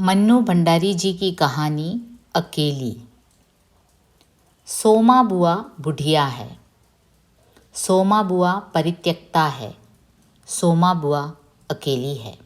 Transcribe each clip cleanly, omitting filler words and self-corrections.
मन्नू भंडारी जी की कहानी अकेली। सोमा बुआ बुढ़िया है। सोमा बुआ परित्यक्ता है। सोमा बुआ अकेली है।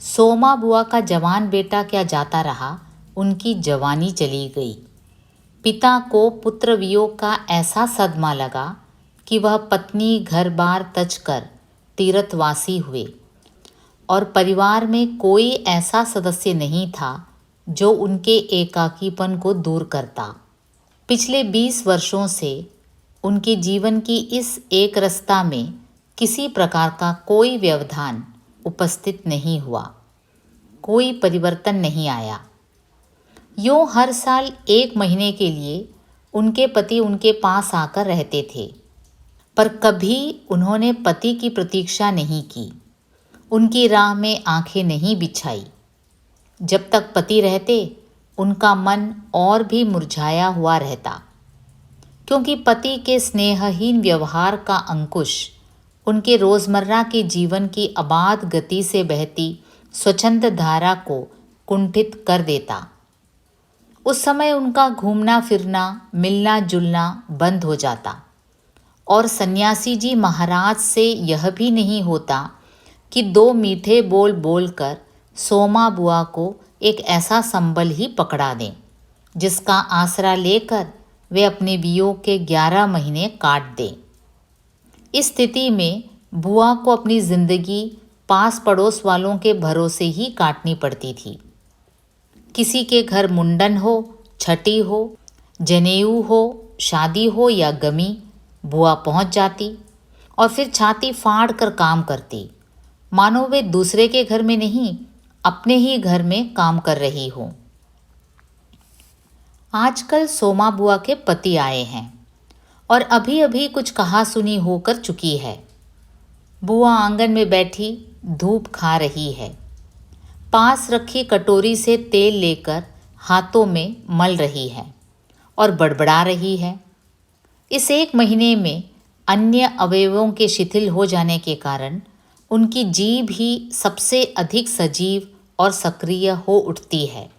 सोमा बुआ का जवान बेटा क्या जाता रहा, उनकी जवानी चली गई। पिता को पुत्र वियोग का ऐसा सदमा लगा कि वह पत्नी घर बार तज कर तीर्थवासी हुए और परिवार में कोई ऐसा सदस्य नहीं था जो उनके एकाकीपन को दूर करता। पिछले 20 वर्षों से उनके जीवन की इस एक रस्ता में किसी प्रकार का कोई व्यवधान उपस्थित नहीं हुआ, कोई परिवर्तन नहीं आया। यूँ हर साल 1 महीने के लिए उनके पति उनके पास आकर रहते थे, पर कभी उन्होंने पति की प्रतीक्षा नहीं की, उनकी राह में आंखें नहीं बिछाई। जब तक पति रहते उनका मन और भी मुरझाया हुआ रहता, क्योंकि पति के स्नेहहीन व्यवहार का अंकुश उनके रोज़मर्रा के जीवन की अबाध गति से बहती स्वच्छंद धारा को कुंठित कर देता। उस समय उनका घूमना फिरना, मिलना जुलना बंद हो जाता और सन्यासी जी महाराज से यह भी नहीं होता कि 2 मीठे बोल बोलकर सोमा बुआ को एक ऐसा संबल ही पकड़ा दें जिसका आसरा लेकर वे अपने वियोग के 11 महीने काट दें। इस स्थिति में बुआ को अपनी जिंदगी पास पड़ोस वालों के भरोसे ही काटनी पड़ती थी। किसी के घर मुंडन हो, छठी हो, जनेऊ हो, शादी हो या गमी, बुआ पहुंच जाती और फिर छाती फाड़ कर काम करती, मानो वे दूसरे के घर में नहीं, अपने ही घर में काम कर रही हो। आजकल सोमा बुआ के पति आए हैं और अभी अभी कुछ कहा सुनी होकर चुकी है। बुआ आंगन में बैठी धूप खा रही है। पास रखी कटोरी से तेल लेकर हाथों में मल रही है और बड़बड़ा रही है। इस 1 महीने में अन्य अवयवों के शिथिल हो जाने के कारण उनकी जीभ ही सबसे अधिक सजीव और सक्रिय हो उठती है।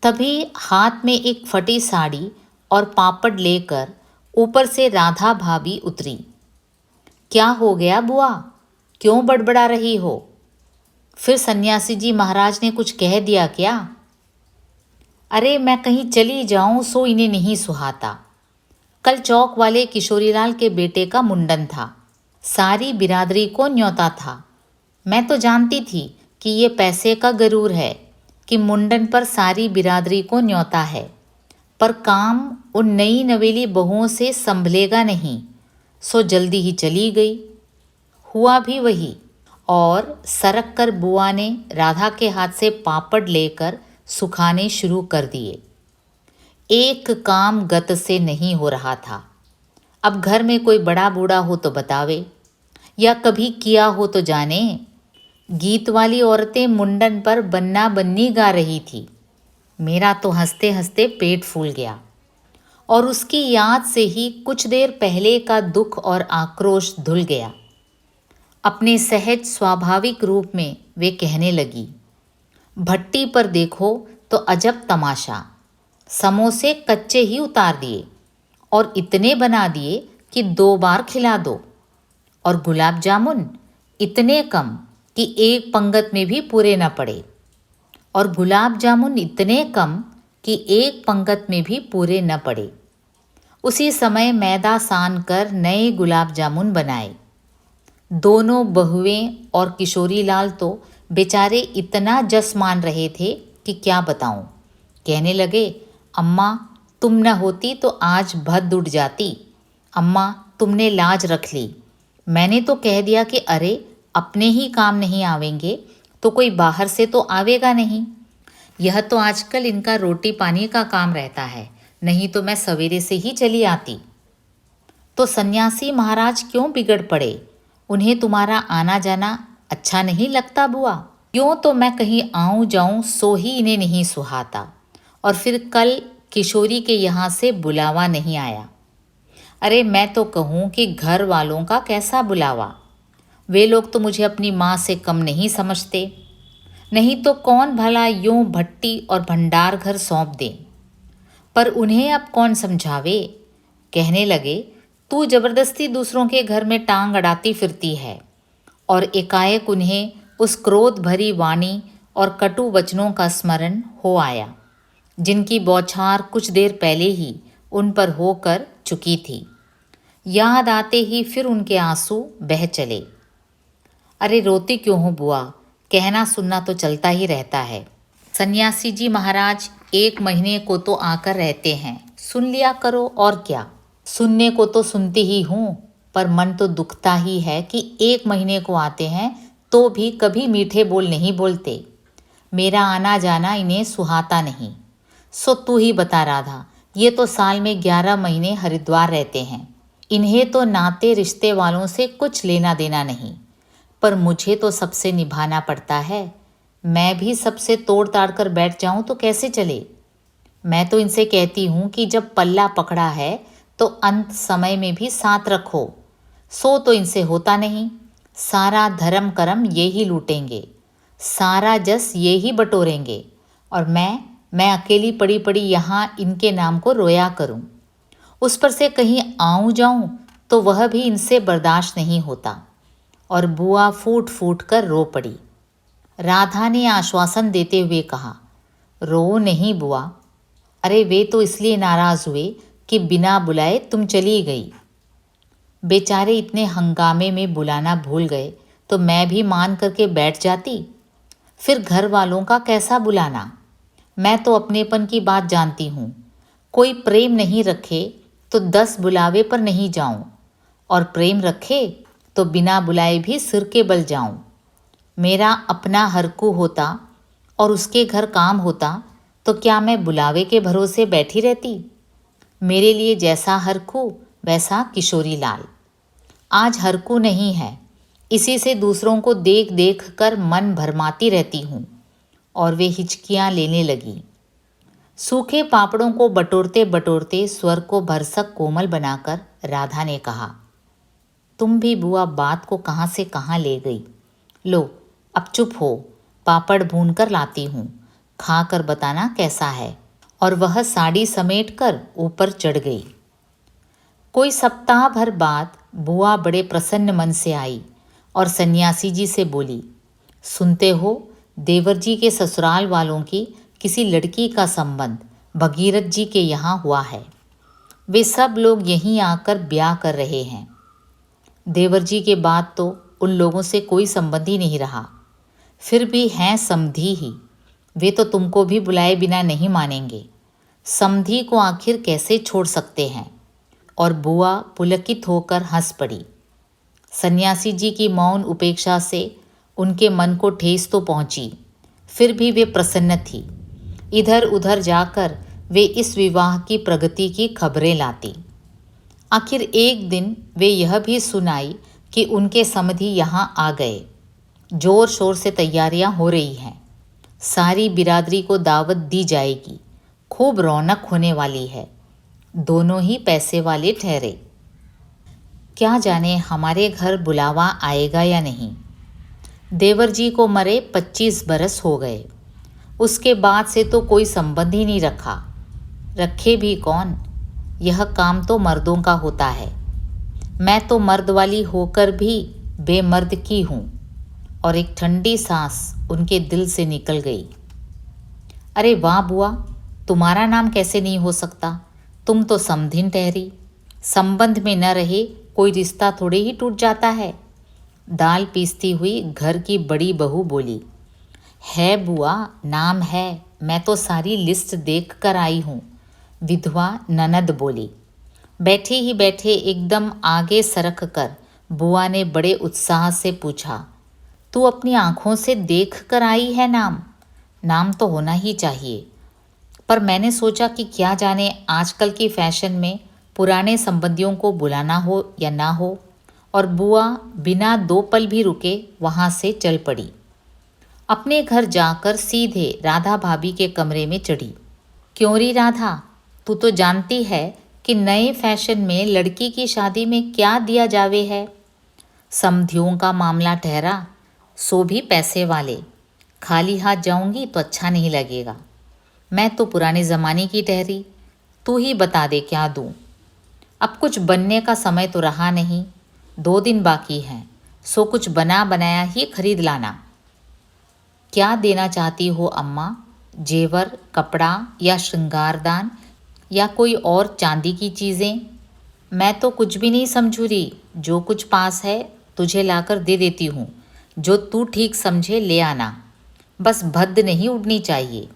तभी हाथ में एक फटी साड़ी और पापड़ लेकर ऊपर से राधा भाभी उतरी। क्या हो गया बुआ, क्यों बड़बड़ा रही हो? फिर सन्यासी जी महाराज ने कुछ कह दिया क्या? अरे मैं कहीं चली जाऊं सो इन्हें नहीं सुहाता। कल चौक वाले किशोरीलाल के बेटे का मुंडन था, सारी बिरादरी को न्योता था। मैं तो जानती थी कि ये पैसे का गरूर है कि मुंडन पर सारी बिरादरी को न्योता है, पर काम उन नई नवेली बहुओं से संभलेगा नहीं, सो जल्दी ही चली गई। हुआ भी वही, और सरक कर बुआ ने राधा के हाथ से पापड़ लेकर सुखाने शुरू कर दिए। एक काम गत से नहीं हो रहा था। अब घर में कोई बड़ा बूढ़ा हो तो बतावे, या कभी किया हो तो जाने। गीत वाली औरतें मुंडन पर बन्ना बन्नी गा रही थी। मेरा तो हंसते हंसते पेट फूल गया और उसकी याद से ही कुछ देर पहले का दुख और आक्रोश धुल गया। अपने सहज स्वाभाविक रूप में वे कहने लगी, भट्टी पर देखो तो अजब तमाशा, समोसे कच्चे ही उतार दिए और इतने बना दिए कि 2 बार खिला दो, और गुलाब जामुन इतने कम कि एक पंगत में भी पूरे न पड़े, और गुलाब जामुन इतने कम कि एक पंगत में भी पूरे न पड़े। उसी समय मैदा सान कर नए गुलाब जामुन बनाए। दोनों बहुएं और किशोरीलाल तो बेचारे इतना जस मान रहे थे कि क्या बताऊं। कहने लगे, अम्मा तुम न होती तो आज भद उठ जाती। अम्मा तुमने लाज रख ली। मैंने तो कह दिया कि अरे अपने ही काम नहीं आवेंगे तो कोई बाहर से तो आवेगा नहीं। यह तो आजकल इनका रोटी पानी का काम रहता है, नहीं तो मैं सवेरे से ही चली आती। तो सन्यासी महाराज क्यों बिगड़ पड़े? उन्हें तुम्हारा आना जाना अच्छा नहीं लगता बुआ? यूँ तो मैं कहीं आऊँ जाऊँ सो ही इन्हें नहीं सुहाता, और फिर कल किशोरी के यहाँ से बुलावा नहीं आया। अरे मैं तो कहूँ कि घर वालों का कैसा बुलावा, वे लोग तो मुझे अपनी माँ से कम नहीं समझते। नहीं तो कौन भला यूं भट्टी और भंडार घर सौंप दे। पर उन्हें अब कौन समझावे। कहने लगे, तू जबरदस्ती दूसरों के घर में टांग अड़ाती फिरती है। और एकाएक उन्हें उस क्रोध भरी वाणी और कटु वचनों का स्मरण हो आया, जिनकी बौछार कुछ देर पहले ही उन पर होकर चुकी थी। याद आते ही फिर उनके आंसू बह चले। अरे रोती क्यों हो बुआ, कहना सुनना तो चलता ही रहता है। सन्यासी जी महाराज 1 महीने को तो आकर रहते हैं, सुन लिया करो और क्या। सुनने को तो सुनती ही हूँ, पर मन तो दुखता ही है कि 1 महीने को आते हैं तो भी कभी मीठे बोल नहीं बोलते। मेरा आना जाना इन्हें सुहाता नहीं। सो तू ही बता राधा, ये तो साल में 11 महीने हरिद्वार रहते हैं। इन्हें तो नाते रिश्ते वालों से कुछ लेना देना नहीं, पर मुझे तो सबसे निभाना पड़ता है। मैं भी सबसे तोड़ ताड़ कर बैठ जाऊं तो कैसे चले। मैं तो इनसे कहती हूँ कि जब पल्ला पकड़ा है तो अंत समय में भी साथ रखो। सो तो इनसे होता नहीं। सारा धर्म कर्म ये ही लूटेंगे, सारा जस ये ही बटोरेंगे, और मैं अकेली पड़ी पड़ी यहाँ इनके नाम को रोया करूँ। उस पर से कहीं आऊँ जाऊँ तो वह भी इनसे बर्दाश्त नहीं होता। और बुआ फूट फूट कर रो पड़ी। राधा ने आश्वासन देते हुए कहा, रो नहीं बुआ। अरे वे तो इसलिए नाराज़ हुए कि बिना बुलाए तुम चली गई। बेचारे इतने हंगामे में बुलाना भूल गए तो मैं भी मान करके बैठ जाती। फिर घर वालों का कैसा बुलाना। मैं तो अपनेपन की बात जानती हूँ। कोई प्रेम नहीं रखे तो 10 बुलावे पर नहीं जाऊँ, और प्रेम रखे तो बिना बुलाए भी सिर के बल जाऊँ। मेरा अपना हरकू होता और उसके घर काम होता तो क्या मैं बुलावे के भरोसे बैठी रहती। मेरे लिए जैसा हरकू वैसा किशोरी लाल। आज हरकू नहीं है, इसी से दूसरों को देख देख कर मन भरमाती रहती हूँ। और वे हिचकियाँ लेने लगी। सूखे पापड़ों को बटोरते बटोरते स्वर को भरसक कोमल बनाकर राधा ने कहा, तुम भी बुआ बात को कहाँ से कहाँ ले गई। लो अब चुप हो, पापड़ भून कर लाती हूँ, खा कर बताना कैसा है। और वह साड़ी समेट कर ऊपर चढ़ गई। कोई सप्ताह भर बाद बुआ बड़े प्रसन्न मन से आई और सन्यासी जी से बोली, सुनते हो, देवर जी के ससुराल वालों की किसी लड़की का संबंध भगीरथ जी के यहाँ हुआ है। वे सब लोग यहीं आकर ब्याह कर रहे हैं। देवर जी के बाद तो उन लोगों से कोई संबंध ही नहीं रहा। फिर भी हैं समधी ही, वे तो तुमको भी बुलाए बिना नहीं मानेंगे। समधी को आखिर कैसे छोड़ सकते हैं। और बुआ पुलकित होकर हंस पड़ी। सन्यासी जी की मौन उपेक्षा से उनके मन को ठेस तो पहुंची, फिर भी वे प्रसन्न थी। इधर उधर जाकर वे इस विवाह की प्रगति की खबरें लाती। आखिर एक दिन वे यह भी सुनाई कि उनके समधी यहाँ आ गए। जोर शोर से तैयारियां हो रही हैं। सारी बिरादरी को दावत दी जाएगी। खूब रौनक होने वाली है। दोनों ही पैसे वाले ठहरे। क्या जाने हमारे घर बुलावा आएगा या नहीं। देवर जी को मरे 25 बरस हो गए। उसके बाद से तो कोई संबंध ही नहीं रखा। रखे भी कौन, यह काम तो मर्दों का होता है। मैं तो मर्द वाली होकर भी बेमर्द की हूँ। और एक ठंडी सांस उनके दिल से निकल गई। अरे वाह बुआ, तुम्हारा नाम कैसे नहीं हो सकता। तुम तो समधिन ठहरी। संबंध में न रहे कोई रिश्ता थोड़े ही टूट जाता है। दाल पीसती हुई घर की बड़ी बहू बोली, है बुआ, नाम है, मैं तो सारी लिस्ट देख कर आई हूँ। विधवा ननद बोली। बैठे ही बैठे एकदम आगे सरक कर बुआ ने बड़े उत्साह से पूछा, तू अपनी आंखों से देख कर आई है नाम? नाम तो होना ही चाहिए, पर मैंने सोचा कि क्या जाने आजकल की फैशन में पुराने संबंधियों को बुलाना हो या ना हो। और बुआ बिना 2 पल भी रुके वहाँ से चल पड़ी। अपने घर जाकर सीधे राधा भाभी के कमरे में चढ़ी। क्यों री राधा, तू तो जानती है कि नए फैशन में लड़की की शादी में क्या दिया जावे है। समधियों का मामला ठहरा, सो भी पैसे वाले। खाली हाथ जाऊंगी तो अच्छा नहीं लगेगा। मैं तो पुराने ज़माने की ठहरी, तू ही बता दे क्या दूँ। अब कुछ बनने का समय तो रहा नहीं, 2 दिन बाकी हैं, सो कुछ बना बनाया ही खरीद लाना। क्या देना चाहती हो अम्मा? जेवर, कपड़ा या श्रृंगारदान या कोई और चांदी की चीज़ें? मैं तो कुछ भी नहीं समझू रही, जो कुछ पास है तुझे लाकर दे देती हूँ। जो तू ठीक समझे ले आना, बस भद्द नहीं उड़नी चाहिए।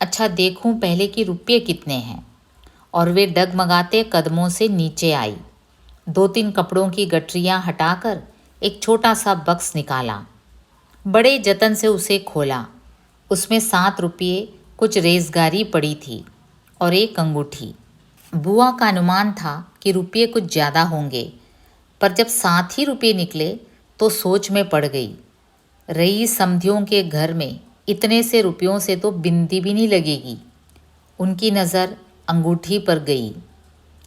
अच्छा देखूं पहले कि रुपये कितने हैं। और वे डगमगाते कदमों से नीचे आई। 2-3 कपड़ों की गठरियाँ हटाकर एक छोटा सा बक्स निकाला। बड़े जतन से उसे खोला। उसमें 7 रुपये, कुछ रेज़गारी पड़ी थी और एक अंगूठी। बुआ का अनुमान था कि रुपये कुछ ज़्यादा होंगे, पर जब 7 ही रुपये निकले तो सोच में पड़ गई। रईस समधियों के घर में इतने से रुपयों से तो बिनती भी नहीं लगेगी। उनकी नज़र अंगूठी पर गई।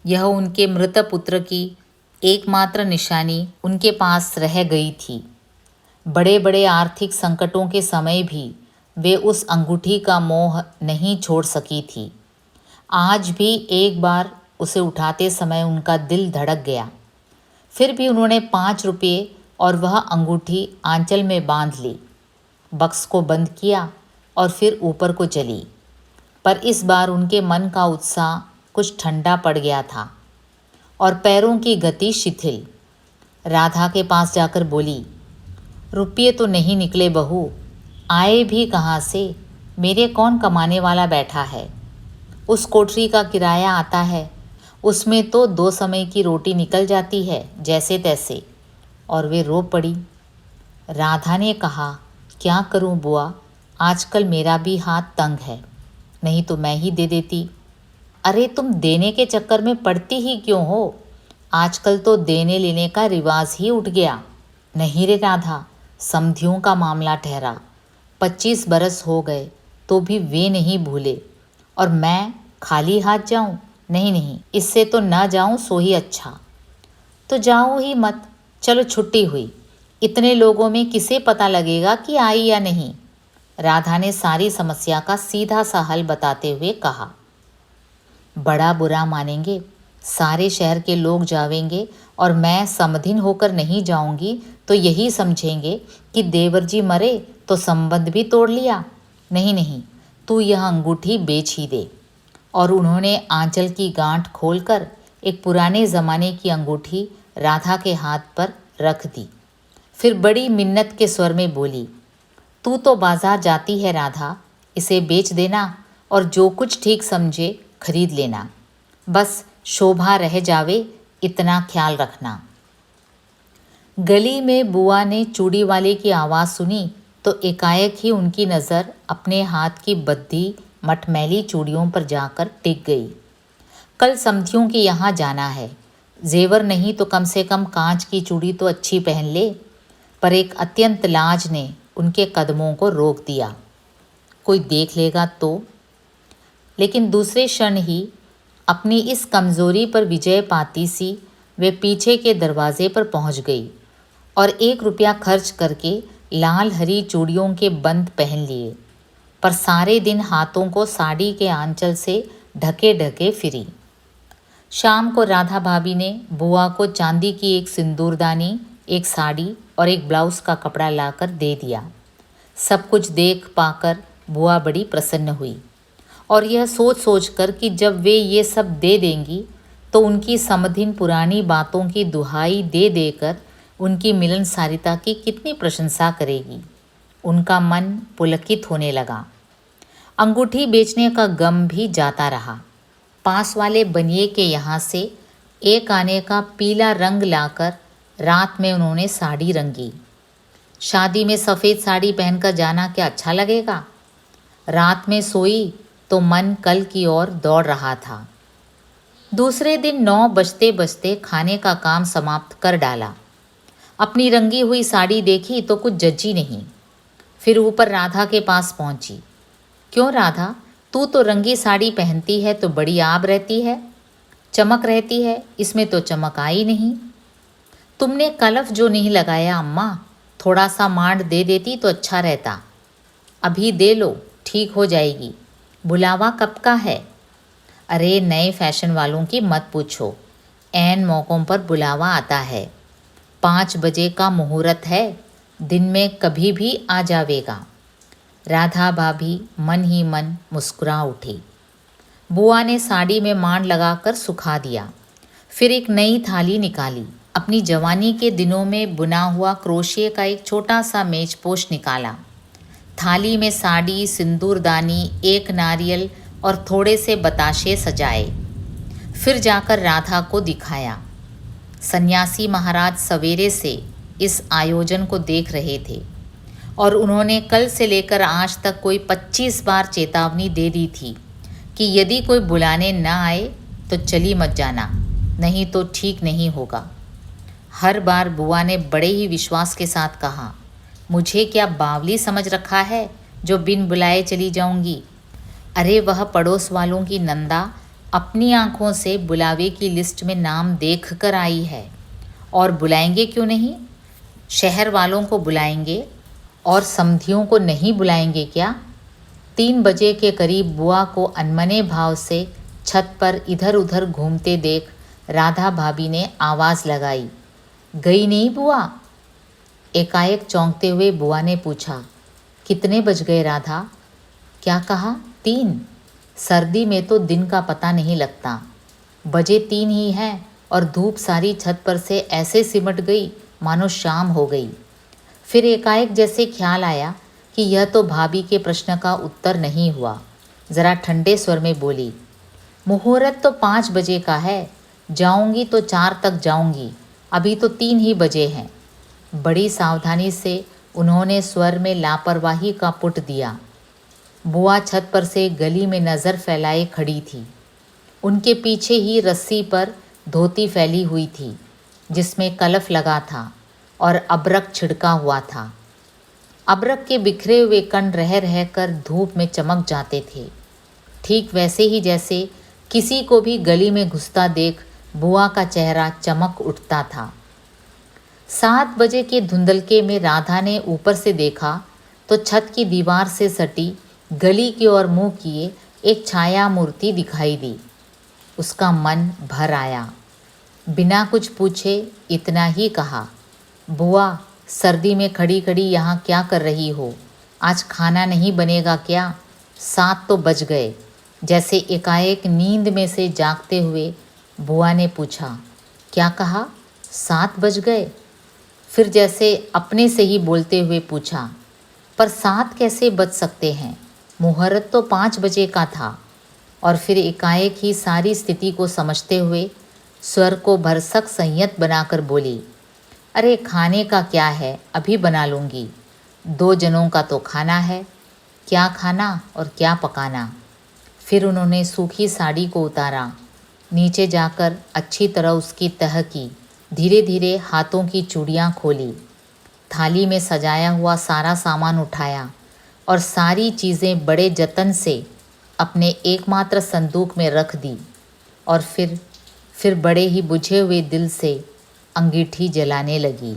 यह उनके मृत पुत्र की एकमात्र निशानी उनके पास रह गई थी। बड़े बड़े आर्थिक संकटों के समय भी वे उस अंगूठी का मोह नहीं छोड़ सकी थी। आज भी एक बार उसे उठाते समय उनका दिल धड़क गया। फिर भी उन्होंने 5 रुपये और वह अंगूठी आंचल में बांध ली, बक्स को बंद किया और फिर ऊपर को चली। पर इस बार उनके मन का उत्साह कुछ ठंडा पड़ गया था और पैरों की गति शिथिल। राधा के पास जाकर बोली, रुपये तो नहीं निकले बहू, आए भी कहाँ से? मेरे कौन कमाने वाला बैठा है? उस कोठरी का किराया आता है, उसमें तो 2 समय की रोटी निकल जाती है जैसे तैसे। और वे रो पड़ी। राधा ने कहा, क्या करूं बुआ, आजकल मेरा भी हाथ तंग है, नहीं तो मैं ही दे देती। अरे तुम देने के चक्कर में पड़ती ही क्यों हो? आजकल तो देने लेने का रिवाज ही उठ गया। नहीं रे राधा, समधियों का मामला ठहरा। 25 बरस हो गए तो भी वे नहीं भूले, और मैं खाली हाथ जाऊं? नहीं नहीं, इससे तो ना जाऊं सो ही अच्छा। तो जाओ ही मत, चलो छुट्टी हुई। इतने लोगों में किसे पता लगेगा कि आई या नहीं? राधा ने सारी समस्या का सीधा सा हल बताते हुए कहा। बड़ा बुरा मानेंगे, सारे शहर के लोग जावेंगे और मैं समधिन होकर नहीं जाऊंगी तो यही समझेंगे कि देवर जी मरे तो संबंध भी तोड़ लिया। नहीं नहीं, तू यह अंगूठी बेच ही दे। और उन्होंने आंचल की गांठ खोलकर एक पुराने ज़माने की अंगूठी राधा के हाथ पर रख दी। फिर बड़ी मिन्नत के स्वर में बोली, तू तो बाजार जाती है राधा, इसे बेच देना और जो कुछ ठीक समझे खरीद लेना। बस शोभा रह जावे इतना ख्याल रखना। गली में बुआ ने चूड़ी वाले की आवाज़ सुनी तो एकाएक ही उनकी नज़र अपने हाथ की बद्धी मटमैली चूड़ियों पर जाकर टिक गई। कल समधियों के यहाँ जाना है, जेवर नहीं तो कम से कम कांच की चूड़ी तो अच्छी पहन ले। पर एक अत्यंत लाज ने उनके कदमों को रोक दिया। कोई देख लेगा तो? लेकिन दूसरे क्षण ही अपनी इस कमज़ोरी पर विजय पाती सी वे पीछे के दरवाजे पर पहुंच गई और 1 रुपया खर्च करके लाल हरी चूड़ियों के बंद पहन लिए। पर सारे दिन हाथों को साड़ी के आंचल से ढके ढके फिरी। शाम को राधा भाभी ने बुआ को चांदी की एक सिंदूरदानी, एक साड़ी और एक ब्लाउज़ का कपड़ा लाकर दे दिया। सब कुछ देख पाकर बुआ बड़ी प्रसन्न हुई और यह सोच सोचकर कि जब वे ये सब दे देंगी तो उनकी समधिन पुरानी बातों की दुहाई दे देकर उनकी मिलनसारिता की कितनी प्रशंसा करेगी, उनका मन पुलकित होने लगा। अंगूठी बेचने का गम भी जाता रहा। पास वाले बनिए के यहाँ से एक आने का पीला रंग लाकर रात में उन्होंने साड़ी रंगी। शादी में सफ़ेद साड़ी पहनकर जाना क्या अच्छा लगेगा? रात में सोई तो मन कल की ओर दौड़ रहा था। दूसरे दिन 9 बजते बजते खाने का काम समाप्त कर डाला। अपनी रंगी हुई साड़ी देखी तो कुछ जची नहीं। फिर ऊपर राधा के पास पहुंची। क्यों राधा, तू तो रंगी साड़ी पहनती है तो बड़ी आब रहती है, चमक रहती है, इसमें तो चमक आई नहीं। तुमने कलफ जो नहीं लगाया अम्मा, थोड़ा सा मांड दे देती तो अच्छा रहता। अभी दे लो, ठीक हो जाएगी। बुलावा कब का है? अरे नए फैशन वालों की मत पूछो, ऐन मौक़ों पर बुलावा आता है। 5 बजे का मुहूर्त है, दिन में कभी भी आ जावेगा। राधा भाभी मन ही मन मुस्कुरा उठी। बुआ ने साड़ी में मांड लगाकर सुखा दिया। फिर एक नई थाली निकाली। अपनी जवानी के दिनों में बुना हुआ क्रोशिये का एक छोटा सा मेजपोश निकाला। थाली में साड़ी, सिंदूरदानी, एक नारियल और थोड़े से बताशे सजाए। फिर जाकर राधा को दिखाया। सन्यासी महाराज सवेरे से इस आयोजन को देख रहे थे और उन्होंने कल से लेकर आज तक कोई 25 बार चेतावनी दे दी थी कि यदि कोई बुलाने न आए तो चली मत जाना, नहीं तो ठीक नहीं होगा। हर बार बुआ ने बड़े ही विश्वास के साथ कहा, मुझे क्या बावली समझ रखा है जो बिन बुलाए चली जाऊंगी? अरे वह पड़ोस वालों की नंदा अपनी आंखों से बुलावे की लिस्ट में नाम देख कर आई है, और बुलाएंगे क्यों नहीं? शहर वालों को बुलाएंगे और समधियों को नहीं बुलाएंगे क्या? 3 बजे के करीब बुआ को अनमने भाव से छत पर इधर उधर घूमते देख राधा भाभी ने आवाज़ लगाई, गई नहीं बुआ? एकाएक चौंकते हुए बुआ ने पूछा, कितने बज गए राधा? क्या कहा? 3? सर्दी में तो दिन का पता नहीं लगता। बजे 3 ही हैं और धूप सारी छत पर से ऐसे सिमट गई मानो शाम हो गई। फिर एकाएक जैसे ख्याल आया कि यह तो भाभी के प्रश्न का उत्तर नहीं हुआ। ज़रा ठंडे स्वर में बोली, मुहूर्त तो 5 बजे का है, जाऊंगी तो 4 तक जाऊंगी, अभी तो 3 ही बजे हैं। बड़ी सावधानी से उन्होंने स्वर में लापरवाही का पुट दिया। बुआ छत पर से गली में नज़र फैलाए खड़ी थी। उनके पीछे ही रस्सी पर धोती फैली हुई थी जिसमें कलफ लगा था और अबरक छिड़का हुआ था। अबरक के बिखरे हुए कण रह रह कर धूप में चमक जाते थे, ठीक वैसे ही जैसे किसी को भी गली में घुसता देख बुआ का चेहरा चमक उठता था। 7 बजे के धुंधलके में राधा ने ऊपर से देखा तो छत की दीवार से सटी गली की ओर मुँह किए एक छाया मूर्ति दिखाई दी। उसका मन भर आया। बिना कुछ पूछे इतना ही कहा, बुआ सर्दी में खड़ी खड़ी यहाँ क्या कर रही हो? आज खाना नहीं बनेगा क्या? 7 तो बज गए। जैसे एकाएक नींद में से जागते हुए बुआ ने पूछा, क्या कहा? 7 बज गए? फिर जैसे अपने से ही बोलते हुए पूछा, पर 7 कैसे बज सकते हैं? मुहूर्त तो 5 बजे का था। और फिर एकाएक ही सारी स्थिति को समझते हुए स्वर को भरसक संयत बनाकर बोली, अरे खाने का क्या है, अभी बना लूँगी। 2 जनों का तो खाना है, क्या खाना और क्या पकाना। फिर उन्होंने सूखी साड़ी को उतारा, नीचे जाकर अच्छी तरह उसकी तह की, धीरे धीरे हाथों की चूड़ियाँ खोली, थाली में सजाया हुआ सारा सामान उठाया और सारी चीज़ें बड़े जतन से अपने एकमात्र संदूक में रख दी और फिर बड़े ही बुझे हुए दिल से अंगीठी जलाने लगी।